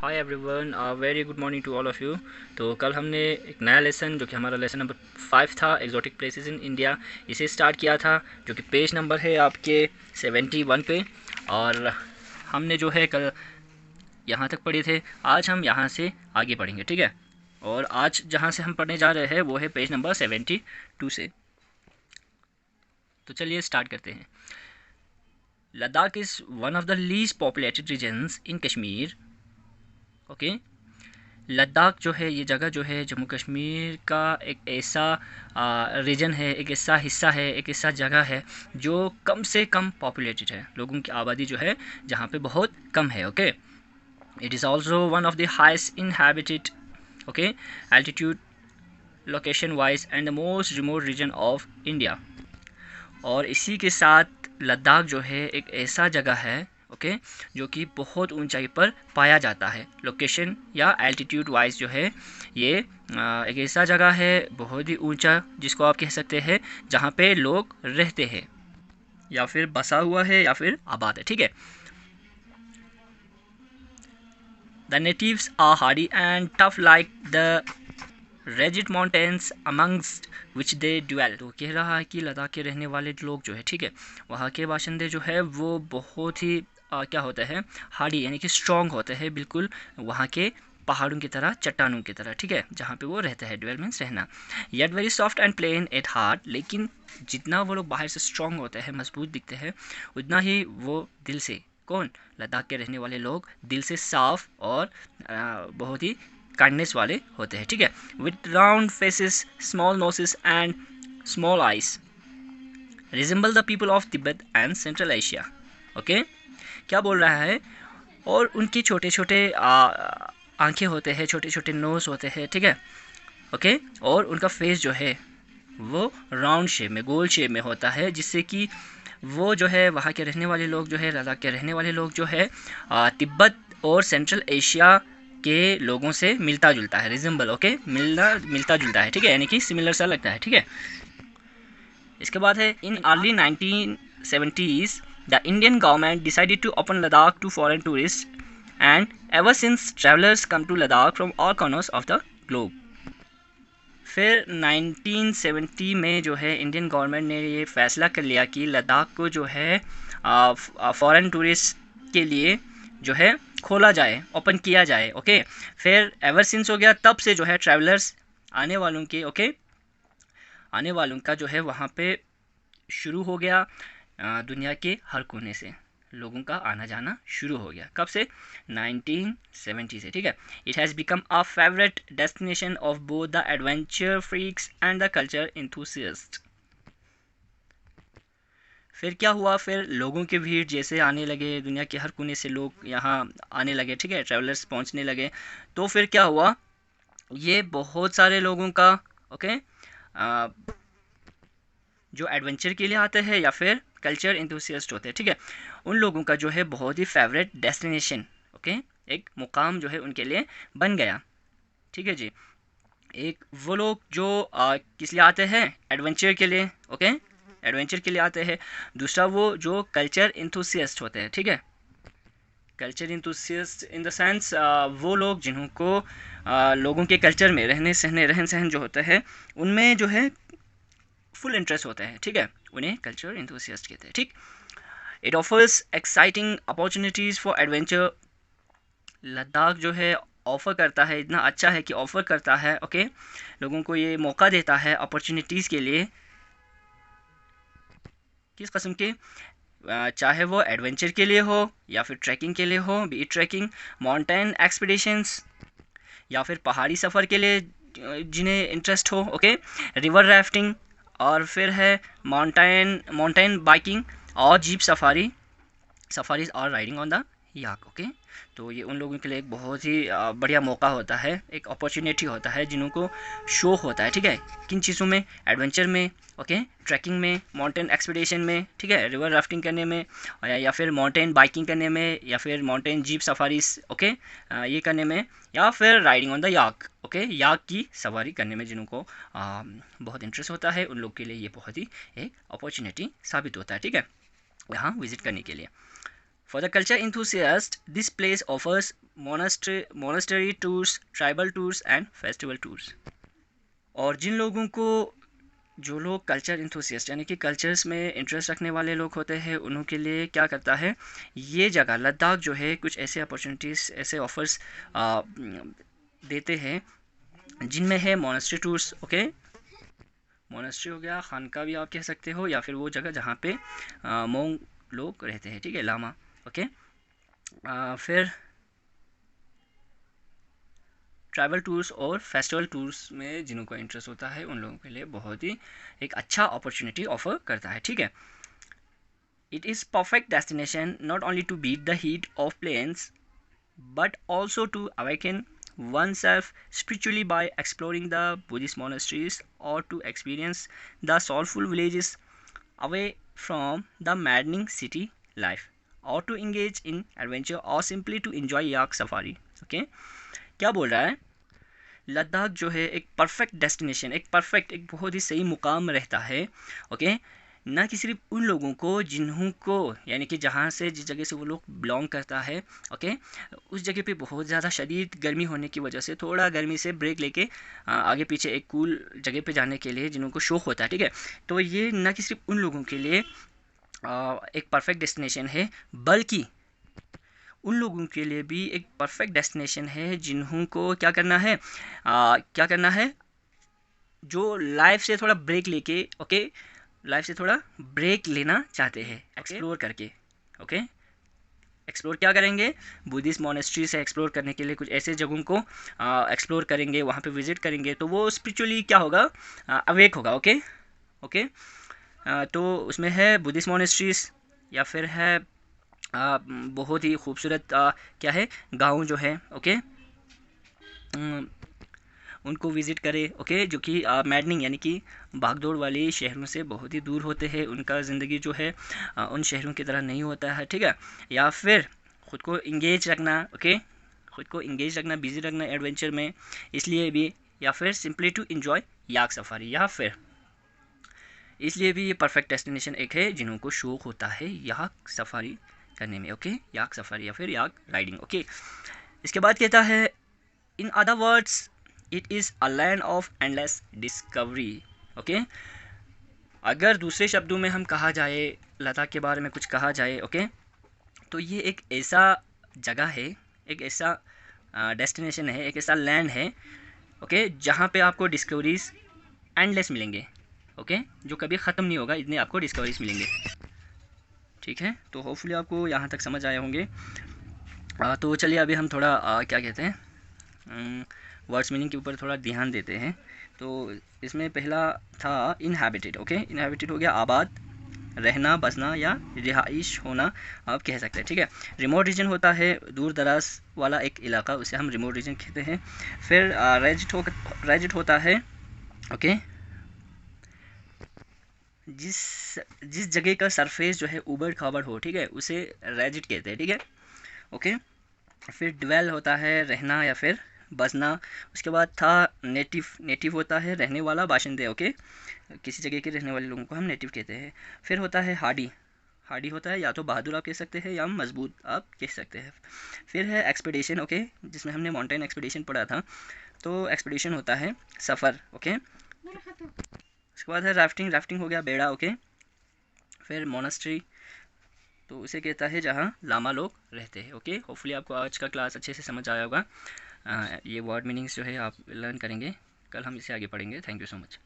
Hi everyone, very good morning to all of you. तो कल हमने एक नया लेसन जो कि हमारा लेसन नंबर 5 था, एग्जॉटिक प्लेसेस इन इंडिया, इसे स्टार्ट किया था, जो कि पेज नंबर है आपके 71 पे। और हमने जो है कल यहाँ तक पढ़े थे, आज हम यहाँ से आगे पढ़ेंगे, ठीक है। और आज जहाँ से हम पढ़ने जा रहे हैं वो है पेज नंबर 72 से। तो चलिए स्टार्ट करते हैं। Ladakh is one of the least populated regions in Kashmir. Okay, Ladakh जो है, ये जगह जो है जम्मू कश्मीर का एक ऐसा रीजन है, एक ऐसा हिस्सा है, एक ऐसा जगह है जो कम से कम पॉपुलेटेड है, लोगों की आबादी जो है जहाँ पे बहुत कम है। Okay, it is also one of the highest inhabited, okay, altitude location wise and the most remote region of India. और इसी के साथ लद्दाख जो है एक ऐसा जगह है, ओके, जो कि बहुत ऊंचाई पर पाया जाता है। लोकेशन या एल्टीट्यूड वाइज जो है ये एक ऐसा जगह है बहुत ही ऊंचा, जिसको आप कह सकते हैं जहाँ पे लोग रहते हैं या फिर बसा हुआ है या फिर आबाद है, ठीक है। The natives are hardy and tough like the rigid mountains amongst which they dwell. तो कह रहा है कि लद्दाख के रहने वाले लोग जो है, ठीक है, वहाँ के बाशिंदे जो है वो बहुत ही क्या होता है, हार्डी यानी कि स्ट्रॉन्ग होते हैं, बिल्कुल वहाँ के पहाड़ों की तरह, चट्टानों की तरह, ठीक है, जहाँ पे वो रहता है। ड्वेल मीन्स रहना। Yet very soft and plain at heart. लेकिन जितना वो लोग बाहर से स्ट्रॉन्ग होते हैं, मजबूत दिखते हैं, उतना ही वो दिल से, कौन, लद्दाख के रहने वाले लोग दिल से साफ और बहुत ही काइंडनेस वाले होते हैं, ठीक है। With round faces, small noses and small eyes, resemble the people of Tibet and central Asia. Okay, क्या बोल रहा है, और उनकी छोटे छोटे आंखें होते हैं, छोटे छोटे नोज होते हैं, ठीक है। ओके, और उनका फेस जो है वो राउंड शेप में, गोल शेप में होता है, जिससे कि वो जो है वहाँ के रहने वाले लोग जो है, लद्दाख के रहने वाले लोग जो है तिब्बत और सेंट्रल एशिया के लोगों से मिलता जुलता है। रिजेंबल, ओके, मिलता जुलता है, ठीक है, यानी कि सिमिलर सा लगता है, ठीक है। इसके बाद है in early 1970s the Indian government decided to open Ladakh to foreign tourist and ever since travellers come to Ladakh from all corners of the globe. फिर 1970 में जो है इंडियन गवर्नमेंट ने ये फैसला कर लिया कि लद्दाख को जो है फॉरेन टूरिस्ट के लिए जो है खोला जाए, ओपन किया जाए। ओके, फिर एवर सिंस हो गया, तब से जो है ट्रैवलर्स आने वालों के, ओके, आने वालों का जो है वहाँ पे शुरू हो गया। दुनिया के हर कोने से लोगों का आना जाना शुरू हो गया। कब से? 1970 से, ठीक है। It has become a favourite destination of both the adventure freaks and the culture enthusiast. फिर क्या हुआ, फिर लोगों की भीड़ जैसे आने लगे, दुनिया के हर कोने से लोग यहाँ आने लगे, ठीक है, ट्रैवलर्स पहुँचने लगे। तो फिर क्या हुआ, ये बहुत सारे लोगों का, ओके, जो एडवेंचर के लिए आते हैं या फिर कल्चर इंथुसियस्ट होते हैं, ठीक है, उन लोगों का जो है बहुत ही फेवरेट डेस्टिनेशन, ओके, एक मुकाम जो है उनके लिए बन गया, ठीक है जी। एक वो लोग जो किस लिए आते हैं, एडवेंचर के लिए, ओके, एडवेंचर के लिए आते हैं। दूसरा वो जो कल्चर इंथुसियस्ट होते हैं, ठीक है, कल्चर इंथुसियस्ट इन द सेंस वो लोग जिन्हों को लोगों के कल्चर में रहने सहने, रहन सहन जो होता है उनमें जो है फुल इंटरेस्ट होता है, ठीक है, उन्हें कल्चर इंथुसियस्ट कहते हैं, ठीक। It offers exciting opportunities for adventure. Ladakh जो है ऑफ़र करता है, इतना अच्छा है कि ऑफ़र करता है, ओके, लोगों को ये मौका देता है अपॉर्चुनिटीज़ के लिए। किस किस्म के, चाहे वो एडवेंचर के लिए हो या फिर ट्रैकिंग के लिए हो, बी ट्रैकिंग, माउंटेन एक्सपीडिशंस, या फिर पहाड़ी सफ़र के लिए जिन्हें इंटरेस्ट हो, ओके, रिवर राफ्टिंग, और फिर है माउंटेन बाइकिंग और जीप सफारीज और riding on the yak. Okay, तो ये उन लोगों के लिए एक बहुत ही बढ़िया मौका होता है, एक अपॉर्चुनिटी होता है जिन्हों को शो होता है, ठीक है, किन चीज़ों में, एडवेंचर में, ओके, ट्रैकिंग में, माउंटेन एक्सपीडिशन में, ठीक है, रिवर राफ्टिंग करने में, या फिर माउंटेन बाइकिंग करने में, या फिर माउंटेन जीप सफारीज, ओके, ये करने में, या फिर riding on the yak, okay, yak की सवारी करने में जिनको बहुत इंटरेस्ट होता है, उन लोग के लिए ये बहुत ही एक अपॉर्चुनिटी साबित होता है, ठीक है, यहाँ विजिट करने के लिए। For the culture enthusiast this place offers monastery tours, tribal tours and festival tours. और जिन लोगों को, जो लोग कल्चर इंथुसियास्ट यानी कि कल्चर्स में इंटरेस्ट रखने वाले लोग होते हैं, उन्हों के लिए क्या करता है ये जगह लद्दाख जो है कुछ ऐसे अपॉर्चुनिटीज़, ऐसे ऑफर्स देते हैं जिनमें है मोनास्ट्री टूर्स। ओके, मोनास्ट्री हो गया, खानका भी आप कह सकते हो, या फिर वो जगह जहाँ पे मोंग लोग रहते हैं, ठीक है, लामा। ओके, फिर ट्रैवल टूर्स और फेस्टिवल टूर्स में जिन्हों को इंटरेस्ट होता है उन लोगों के लिए बहुत ही एक अच्छा अपॉर्चुनिटी ऑफर करता है, ठीक है। It is perfect destination not only to beat the heat of plains but also to awaken oneself spiritually by exploring the Buddhist monasteries or to experience the soulful villages away from the maddening city life or to engage in adventure or simply to enjoy yak safari। okay? क्या बोल रहा है, लद्दाख जो है एक perfect destination, एक perfect, एक बहुत ही सही मुकाम रहता है। ओके, ना कि सिर्फ उन लोगों को जिन्हों को, यानी कि जहाँ से, जिस जगह से वो लोग बिलोंग करता है, ओके, उस जगह पे बहुत ज़्यादा शदीद गर्मी होने की वजह से थोड़ा गर्मी से ब्रेक लेके आगे पीछे एक कूल जगह पे जाने के लिए जिन्हों को शौक़ होता है, ठीक है, तो ये ना कि सिर्फ उन लोगों के लिए एक परफेक्ट डेस्टिनेशन है, बल्कि उन लोगों के लिए भी एक परफेक्ट डेस्टिनेशन है जिन्हों को क्या करना है, क्या करना है, जो लाइफ से थोड़ा ब्रेक लेके, ओके, लाइफ से थोड़ा ब्रेक लेना चाहते हैं एक्सप्लोर करके। ओके, एक्सप्लोर क्या करेंगे, बुद्धिस्ट मोनेस्ट्री से एक्सप्लोर करने के लिए कुछ ऐसे जगहों को एक्सप्लोर करेंगे, वहाँ पे विजिट करेंगे, तो वो स्पिरिचुअली क्या होगा, अवेक होगा। ओके, ओके, तो उसमें है बुद्धिस्ट मोनेस्ट्रीज, या फिर है बहुत ही खूबसूरत क्या है, गाँव जो है, ओके, उनको विज़िट करें। ओके, जो कि मैडनिंग यानी कि भागदौड़ वाले शहरों से बहुत ही दूर होते हैं, उनका ज़िंदगी जो है उन शहरों की तरह नहीं होता है, ठीक है। या फिर ख़ुद को इंगेज रखना, ओके, ख़ुद को इंगेज रखना, बिज़ी रखना एडवेंचर में, इसलिए भी, या फिर simply to enjoy yak safari, या फिर इसलिए भी ये परफेक्ट डेस्टिनेशन एक है जिन्हों को शौक़ होता है याक सफारी करने में। ओके, याक सफारी या फिर याक राइडिंग। ओके, इसके बाद कहता है, in other words it is a land of endless discovery. Okay, अगर दूसरे शब्दों में हम कहा जाए, लद्दाख के बारे में कुछ कहा जाए, ओके, तो ये एक ऐसा जगह है, एक ऐसा डेस्टिनेशन है, एक ऐसा लैंड है, ओके, जहाँ पे आपको डिस्कवरीज एंडलेस मिलेंगे, ओके, जो कभी ख़त्म नहीं होगा, इतने आपको डिस्कवरीज मिलेंगे, ठीक है। तो होपफुली आपको यहाँ तक समझ आए होंगे। तो चलिए अभी हम थोड़ा क्या कहते हैं, वर्ड्स मीनिंग के ऊपर थोड़ा ध्यान देते हैं। तो इसमें पहला था इनहैबिटेड। ओके, इनहैबिटेड हो गया आबाद, रहना, बसना या रिहाइश होना आप कह सकते हैं, ठीक है। रिमोट रीजन होता है दूर दराज वाला एक इलाका, उसे हम रिमोट रीजन कहते हैं। फिर रेजिट होता है, ओके, जिस जगह का सरफेस जो है उबड़ खाबड़ हो, ठीक है, उसे रेजिट कहते हैं, ठीक है। ओके, फिर ड्वेल होता है रहना या फिर बसना। उसके बाद था नेटिव होता है रहने वाला, बाशिंदे, ओके, किसी जगह के रहने वाले लोगों को हम नेटिव कहते हैं। फिर होता है हार्डी होता है या तो बहादुर आप कह सकते हैं या मजबूत आप कह सकते हैं। फिर है एक्सपीडिशन, ओके, जिसमें हमने माउंटेन एक्सपीडिशन पढ़ा था, तो एक्सपीडिशन होता है सफ़र, ओके। उसके बाद है राफ्टिंग हो गया बेड़ा, ओके। फिर मोनास्ट्री, तो उसे कहता है जहाँ लामा लोग रहते हैं, ओके। होपफुली आपको आज का क्लास अच्छे से समझ आया होगा। ये वर्ड मीनिंग्स जो है आप लर्न करेंगे, कल हम इसे आगे पढ़ेंगे। Thank you so much.